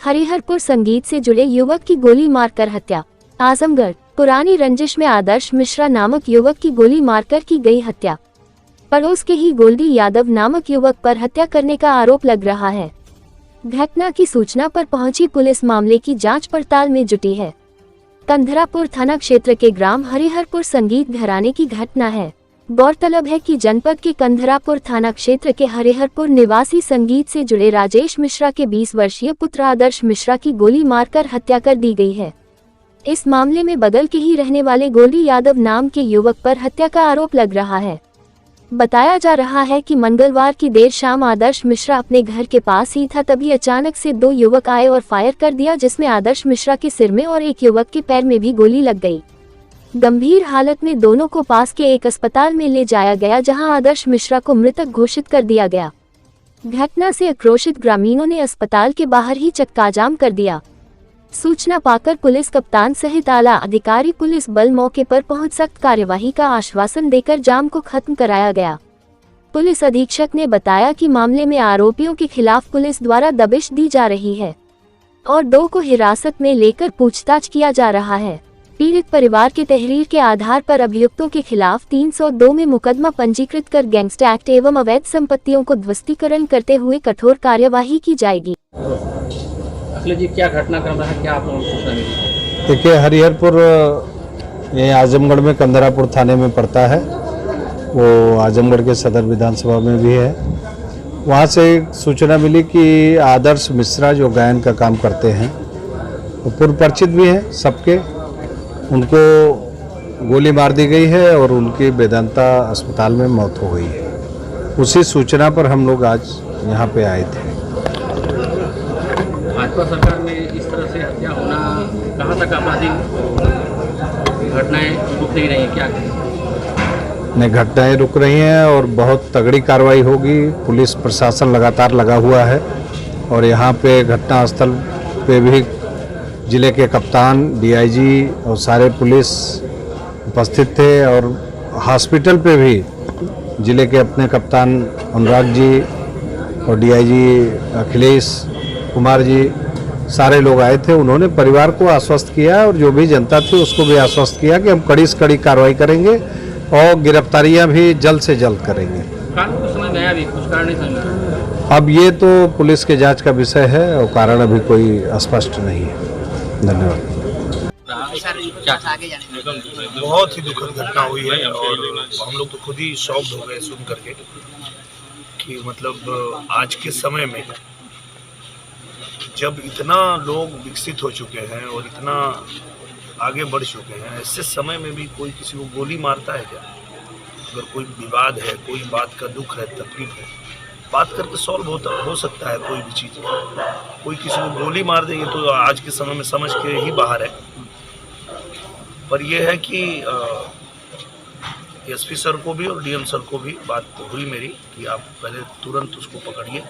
हरिहरपुर संगीत से जुड़े युवक की गोली मारकर हत्या। आजमगढ़ पुरानी रंजिश में आदर्श मिश्रा नामक युवक की गोली मारकर की गई हत्या। पड़ोस के ही गोल्डी यादव नामक युवक पर हत्या करने का आरोप लग रहा है। घटना की सूचना पर पहुंची पुलिस मामले की जांच पड़ताल में जुटी है। कंधरापुर थाना क्षेत्र के ग्राम हरिहरपुर संगीत घराने की घटना है। गौरतलब है कि जनपद के कंधरापुर थाना क्षेत्र के हरिहरपुर निवासी संगीत से जुड़े राजेश मिश्रा के 20 वर्षीय पुत्र आदर्श मिश्रा की गोली मारकर हत्या कर दी गई है। इस मामले में बगल के ही रहने वाले गोल्डी यादव नाम के युवक पर हत्या का आरोप लग रहा है। बताया जा रहा है कि मंगलवार की देर शाम आदर्श मिश्रा अपने घर के पास ही था, तभी अचानक से दो युवक आए और फायर कर दिया, जिसमें आदर्श मिश्रा के सिर में और एक युवक के पैर में भी गोली लग गई। गंभीर हालत में दोनों को पास के एक अस्पताल में ले जाया गया, जहां आदर्श मिश्रा को मृतक घोषित कर दिया गया। घटना से आक्रोशित ग्रामीणों ने अस्पताल के बाहर ही चक्काजाम कर दिया। सूचना पाकर पुलिस कप्तान सहित आला अधिकारी पुलिस बल मौके पर पहुंच सख्त कार्यवाही का आश्वासन देकर जाम को खत्म कराया गया। पुलिस अधीक्षक ने बताया कि मामले में आरोपियों के खिलाफ पुलिस द्वारा दबिश दी जा रही है और दो को हिरासत में लेकर पूछताछ किया जा रहा है। पीड़ित परिवार के तहरीर के आधार पर अभियुक्तों के खिलाफ 302 में मुकदमा पंजीकृत कर गैंगस्टर एक्ट एवं अवैध संपत्तियों को ध्वस्तीकरण करते हुए कठोर कार्यवाही की जाएगी। जी क्या घटनाक्रम रहा, क्या आप लोगों को सूचना मिली? देखिए, हरिहरपुर ये आजमगढ़ में कंधरापुर थाने में पड़ता है। वो आजमगढ़ के सदर विधानसभा में भी है। वहाँ से एक सूचना मिली कि आदर्श मिश्रा जो गायन का काम करते हैं, वो पूर्व परिचित भी हैं सबके, उनको गोली मार दी गई है और उनकी वेदांता अस्पताल में मौत हो गई है। उसी सूचना पर हम लोग आज यहाँ पे आए थे। भाजपा सरकार में इस तरह से हत्या होना, कहाँ तक आपराधिक घटनाएं रुक नहीं रही हैं, क्या कहें? नहीं, घटनाएं रुक रही हैं और बहुत तगड़ी कार्रवाई होगी। पुलिस प्रशासन लगातार लगा हुआ है और यहाँ पे घटनास्थल पे भी जिले के कप्तान, डीआईजी और सारे पुलिस उपस्थित थे और हॉस्पिटल पे भी जिले के अपने कप्तान अनुराग जी और डीआईजी अखिलेश कुमार जी सारे लोग आए थे। उन्होंने परिवार को आश्वस्त किया और जो भी जनता थी उसको भी आश्वस्त किया कि हम कड़ी से कड़ी कार्रवाई करेंगे और गिरफ्तारियां भी जल्द से जल्द करेंगे। कानून को समझ में आया, अभी कुछ कारण नहीं समझ में आया। अब ये तो पुलिस के जांच का विषय है और कारण अभी कोई स्पष्ट नहीं है। धन्यवाद। बहुत ही दुखद घटना हुई है और हम लोग तो खुद ही शॉक्ड हो गए सुन करके कि मतलब आज के समय में जब इतना लोग विकसित हो चुके हैं और इतना आगे बढ़ चुके हैं, ऐसे समय में भी कोई किसी को गोली मारता है क्या? अगर कोई विवाद है, कोई बात का दुख है, तकलीफ है, बात करके सॉल्व हो सकता है कोई भी चीज़। कोई किसी को गोली मार देंगे तो आज के समय में समझ के ही बाहर है। पर यह है कि एसपी सर को भी और डीएम सर को भी बात हुई मेरी कि आप पहले तुरंत उसको पकड़िए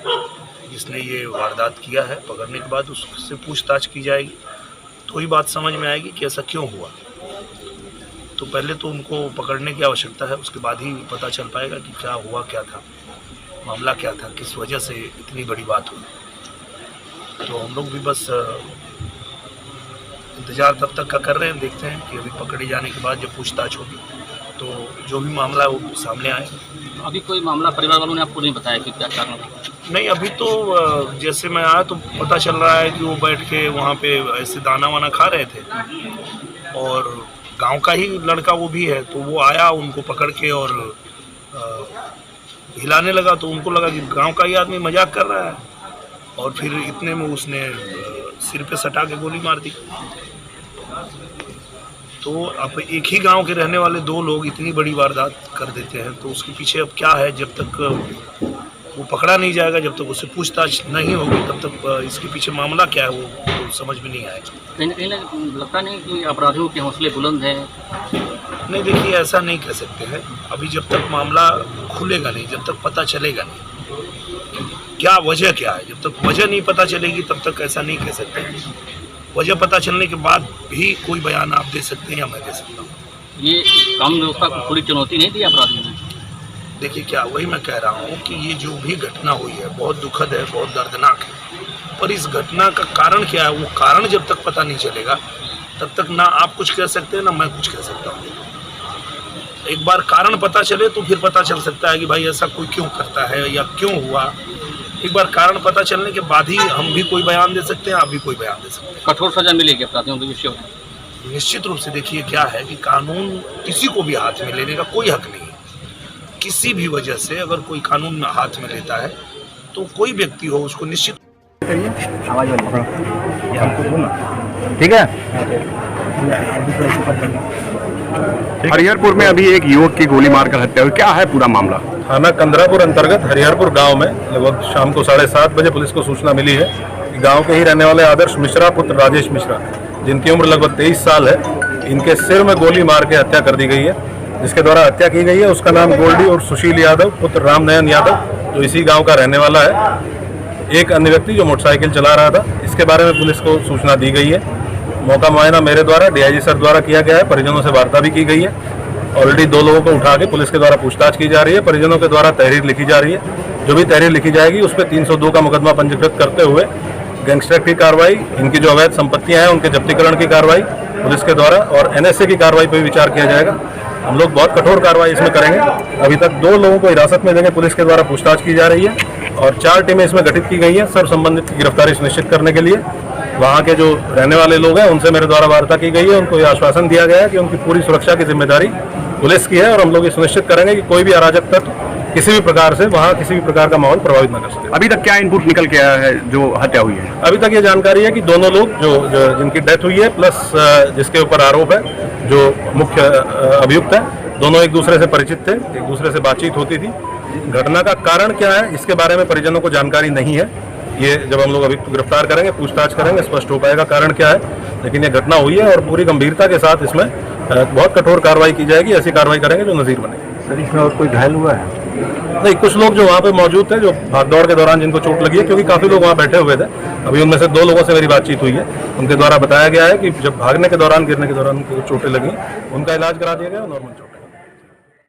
जिसने ये वारदात किया है। पकड़ने के बाद उससे पूछताछ की जाएगी तो ही बात समझ में आएगी कि ऐसा क्यों हुआ। तो पहले तो उनको पकड़ने की आवश्यकता है, उसके बाद ही पता चल पाएगा कि क्या हुआ, क्या था मामला, क्या था, किस वजह से इतनी बड़ी बात हुई। तो हम लोग भी बस इंतज़ार तब तक का कर रहे हैं, देखते हैं कि अभी पकड़े जाने के बाद जब पूछताछ होगी तो जो भी मामला है वो सामने आएगा। अभी कोई मामला परिवार वालों ने आपको नहीं बताया कि क्या कारण? नहीं, अभी तो जैसे मैं आया तो पता चल रहा है कि वो बैठ के वहाँ पे ऐसे दाना वाना खा रहे थे और गांव का ही लड़का वो भी है, तो वो आया उनको पकड़ के और हिलाने लगा, तो उनको लगा कि गांव का ही आदमी मजाक कर रहा है और फिर इतने में उसने सिर पे सटा के गोली मार दी। तो अब एक ही गांव के रहने वाले दो लोग इतनी बड़ी वारदात कर देते हैं, तो उसके पीछे अब क्या है, जब तक वो पकड़ा नहीं जाएगा, जब तक उससे पूछताछ नहीं होगी, तब तक इसके पीछे मामला क्या है वो तो समझ में नहीं आएगा। कहीं ना कहीं लगता नहीं कि अपराधियों के हौसले बुलंद हैं? नहीं, देखिए ऐसा नहीं कह सकते हैं। अभी जब तक मामला खुलेगा नहीं, जब तक पता चलेगा नहीं क्या वजह क्या है, जब तक वजह नहीं पता चलेगी तब तक ऐसा नहीं कह सकते हैं। वजह पता चलने के बाद भी कोई बयान आप दे सकते हैं या मैं दे सकता हूँ। ये कानून व्यवस्था को थोड़ी चुनौती नहीं दी अपराधियों ने? देखिए, क्या वही मैं कह रहा हूँ कि ये जो भी घटना हुई है बहुत दुखद है, बहुत दर्दनाक है पर इस घटना का कारण क्या है, वो कारण जब तक पता नहीं चलेगा तब तक ना आप कुछ कह सकते हैं ना मैं कुछ कह सकता हूँ। एक बार कारण पता चले तो फिर पता चल सकता है कि भाई ऐसा कोई क्यों करता है या क्यों हुआ। एक बार कारण पता चलने के बाद ही हम भी कोई बयान दे सकते हैं, आप भी कोई बयान दे सकते हैं। कठोर सजा मिलेगी अपराधियों के विषय में? निश्चित रूप से देखिए क्या है कि कानून किसी को भी हाथ में लेने का कोई हक नहीं है। किसी भी वजह से अगर कोई कानून में हाथ में लेता है तो कोई व्यक्ति हो उसको निश्चित ठीक है। हरिहरपुर में अभी एक युवक की गोली मारकर हत्या हुई, क्या है पूरा मामला? थाना कंदरापुर अंतर्गत हरिहरपुर गांव में लगभग शाम को 7:30 बजे पुलिस को सूचना मिली है कि गांव के ही रहने वाले आदर्श मिश्रा पुत्र राजेश मिश्रा, जिनकी उम्र लगभग 23 साल है, इनके सिर में गोली मार के हत्या कर दी गई है। जिसके द्वारा हत्या की गई है उसका नाम गोल्डी और सुशील यादव पुत्र रामनयन यादव, जो इसी गाँव का रहने वाला है। एक अन्य व्यक्ति जो मोटरसाइकिल चला रहा था, इसके बारे में पुलिस को सूचना दी गई है। मौका मुआयना मेरे द्वारा डीआईजी सर द्वारा किया गया है, परिजनों से वार्ता भी की गई है। ऑलरेडी 2 लोगों को उठा के पुलिस के द्वारा पूछताछ की जा रही है, परिजनों के द्वारा तहरीर लिखी जा रही है। जो भी तहरीर लिखी जाएगी उस पर 302 का मुकदमा पंजीकृत करते हुए गैंगस्टर की कार्रवाई, इनकी जो अवैध संपत्तियां हैं उनके जब्तीकरण की कार्रवाई पुलिस के द्वारा और एनएसए की कार्रवाई पर विचार किया जाएगा। हम लोग बहुत कठोर कार्रवाई इसमें करेंगे। अभी तक 2 लोगों को हिरासत में लेकर पुलिस के द्वारा पूछताछ की जा रही है और 4 टीमें इसमें गठित की गई हैं सर्व संबंधित की गिरफ्तारी सुनिश्चित करने के लिए। वहाँ के जो रहने वाले लोग हैं उनसे मेरे द्वारा वार्ता की गई है, उनको ये आश्वासन दिया गया है कि उनकी पूरी सुरक्षा की जिम्मेदारी पुलिस की है और हम लोग ये सुनिश्चित करेंगे कि कोई भी अराजक तत्व किसी भी प्रकार से वहाँ किसी भी प्रकार का माहौल प्रभावित न कर सके। अभी तक क्या इनपुट निकल के आया है जो हत्या हुई है? अभी तक ये जानकारी है कि दोनों लोग जो जिनकी डेथ हुई है प्लस जिसके ऊपर आरोप है, जो मुख्य अभियुक्त है, दोनों एक दूसरे से परिचित थे, एक दूसरे से बातचीत होती थी। घटना का कारण क्या है इसके बारे में परिजनों को जानकारी नहीं है। ये जब हम लोग अभी गिरफ्तार करेंगे, पूछताछ करेंगे, स्पष्ट हो पाएगा कारण क्या है। लेकिन ये घटना हुई है और पूरी गंभीरता के साथ इसमें बहुत कठोर कार्रवाई की जाएगी। ऐसी कार्रवाई करेंगे जो नज़ीर बने। सर, इसमें और कोई घायल हुआ है? नहीं, कुछ लोग जो वहाँ पे मौजूद थे, जो भागदौड़ के दौरान जिनको चोट लगी है, क्योंकि काफ़ी लोग वहाँ बैठे हुए थे। अभी उनमें से 2 लोगों से मेरी बातचीत हुई है, उनके द्वारा बताया गया है कि जब भागने के दौरान गिरने के दौरान उनको चोटें लगी, उनका इलाज करा दिया गया, नॉर्मल चोट।